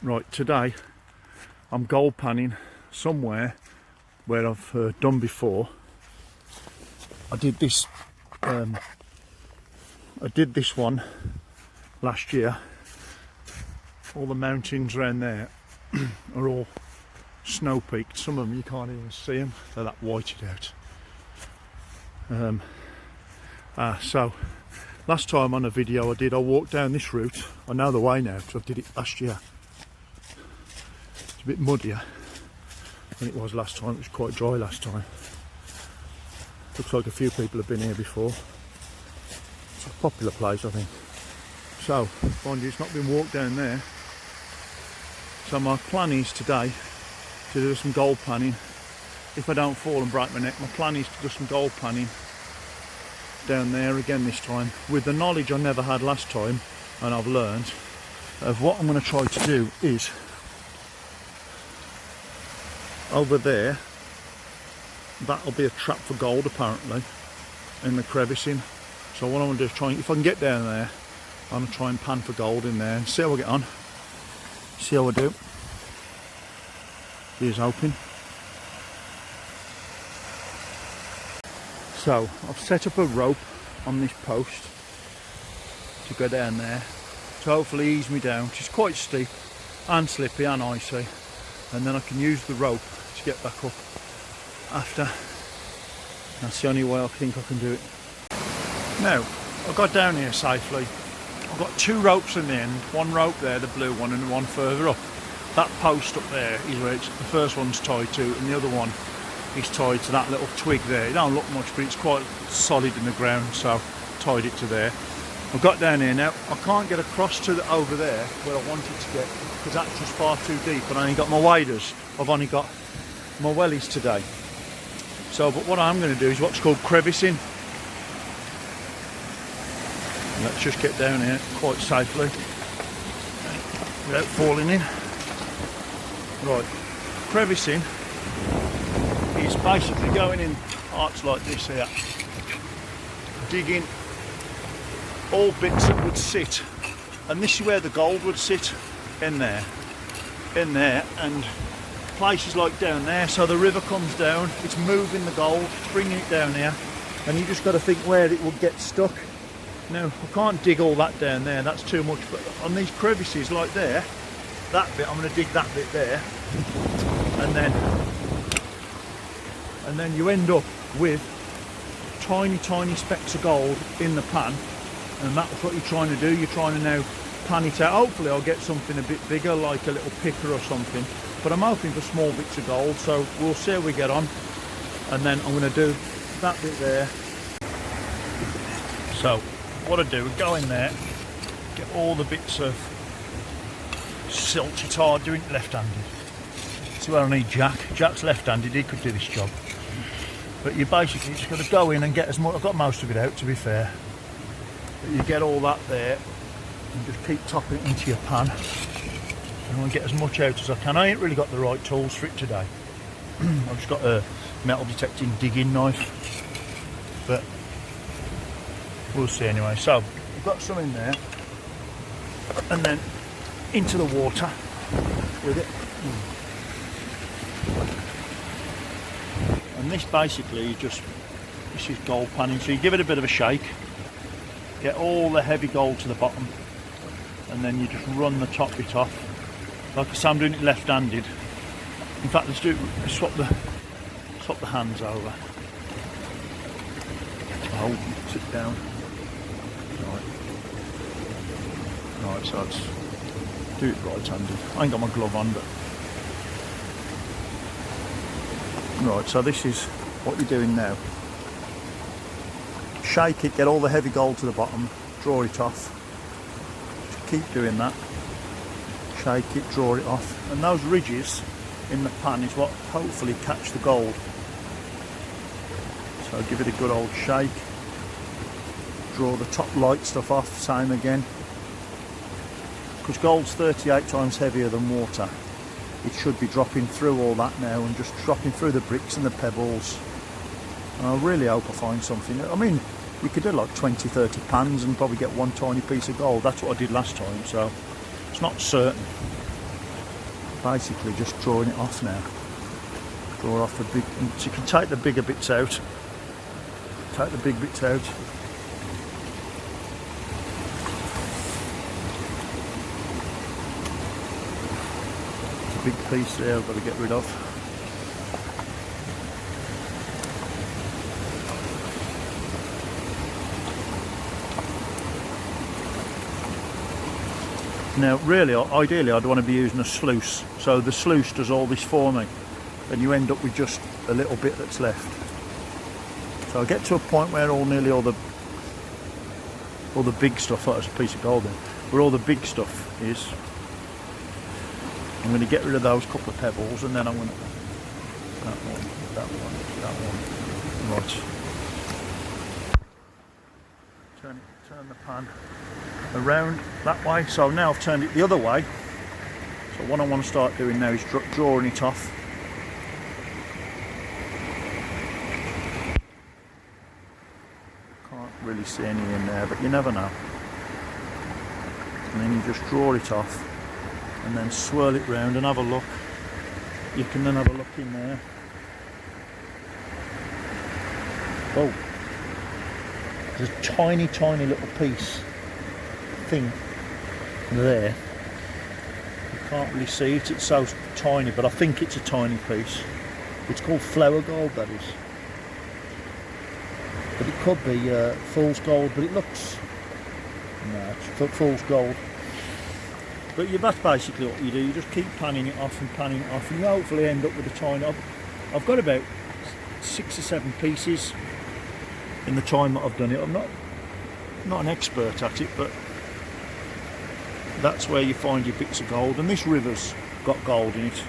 Right, today I'm gold panning somewhere where I've done before. I did this one last year. All the mountains around there are all snow peaked. Some of them you can't even see them, they're that whited out. So last time on a video I walked down this route. I know the way now because I did it last year. It's a bit muddier than it was last time. It was quite dry last time. Looks like a few people have been here before. It's a popular place, I think. So, mind you, it's not been walked down there. So my plan is today to do some gold panning. If I don't fall and break my neck, my plan is to do some gold panning down there again this time, with the knowledge I never had last time, and I've learned of what I'm going to try to do is over there. That'll be a trap for gold apparently in the crevicing. So what I want to do is try, if I can get down there, I'm going to try and pan for gold in there and see how I get on. See how I do. Here's hoping. So I've set up a rope on this post to go down there to hopefully ease me down, which is quite steep and slippy and icy, and then I can use the rope to get back up after. That's the only way I think I can do it. Now I got down here safely. I've got two ropes in the end, one rope there, the blue one, and one further up. That post up there is where the first one's tied to, and the other one is tied to that little twig there. It don't look much, but it's quite solid in the ground, so tied it to there. I've got down here now. I can't get across to over there where I wanted to get because that's just far too deep, and I only got my waders. I've only got my wellies today. So, but what I'm going to do is what's called crevicing. Let's just get down here quite safely without falling in. Right, crevicing is basically going in parts like this here, digging all bits that would sit, and this is where the gold would sit, in there, and places like down there. So the river comes down, it's moving the gold, it's bringing it down here, and you just got to think where it will get stuck. Now I can't dig all that down there, that's too much, but on these crevices like there, that bit, I'm going to dig that bit there, and then you end up with tiny specks of gold in the pan, and that's what you're trying to do. You're trying to now pan it out. Hopefully I'll get something a bit bigger, like a little picker or something, but I'm hoping for small bits of gold, so we'll see how we get on. And then I'm going to do that bit there. So what I do is go in there, get all the bits of silt. It's hard doing it left-handed. See where I need Jack. Jack's left-handed, he could do this job. But you basically just got to go in and get as much. I've got most of it out, to be fair. But you get all that there and just keep topping it into your pan. And I want to get as much out as I can. I ain't really got the right tools for it today. I've just got a metal detecting digging knife. But we'll see anyway. So we've got some in there, and then into the water with it. And this basically this is gold panning. So you give it a bit of a shake, get all the heavy gold to the bottom, and then you just run the top bit off. Like I say, I'm doing it left-handed. In fact, let's swap the hands over. Hold, sit down. Right, so let's do it right-handed. I ain't got my glove on, but right. So this is what you're doing now. Shake it, get all the heavy gold to the bottom, draw it off. Just keep doing that. Shake it, draw it off, and those ridges in the pan is what hopefully catch the gold. So give it a good old shake. Draw the top light stuff off, same again. Because gold's 38 times heavier than water, it should be dropping through all that now and just dropping through the bricks and the pebbles. And I really hope I find something. I mean, you could do like 20-30 pans and probably get one tiny piece of gold. That's what I did last time, so it's not certain. Basically just drawing it off now. Draw off the big, so you can take the bigger bits out. Take the big bits out. There's a big piece there I've got to get rid of. Now really, ideally I'd want to be using a sluice, so the sluice does all this for me and you end up with just a little bit that's left. So I get to a point where nearly all the big stuff, like there's a piece of gold there, where all the big stuff is. I'm going to get rid of those couple of pebbles and then I'm going to, that one, right. Turn the pan around that way. So now I've turned it the other way. So what I want to start doing now is drawing it off. Can't really see any in there, but you never know. And then you just draw it off and then swirl it round and have a look. You can then have a look in there. Oh, there's a tiny little piece thing there. You can't really see it, it's so tiny, but I think it's a tiny piece. It's called flower gold, that is. But it could be fool's gold, but it looks, no, it's fool's gold. But that's basically what you do. You just keep panning it off and panning it off, and you hopefully end up with a tiny. I've got about 6 or 7 pieces in the time that I've done it. I'm not an expert at it, but that's where you find your bits of gold. And this river's got gold in it.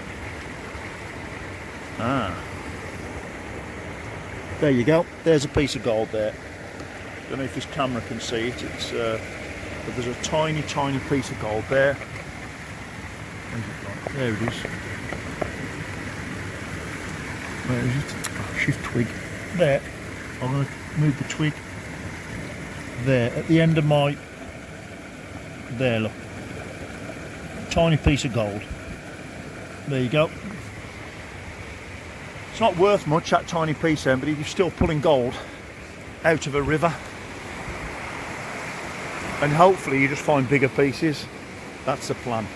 There you go. There's a piece of gold there. Don't know if this camera can see it. It's but there's a tiny piece of gold there. There it is. Where is it? Oh, shift twig. There. I'm going to move the twig. There, at the end of my. There, look. Tiny piece of gold. There you go. It's not worth much, that tiny piece then, but you're still pulling gold out of a river. And hopefully you just find bigger pieces. That's the plan.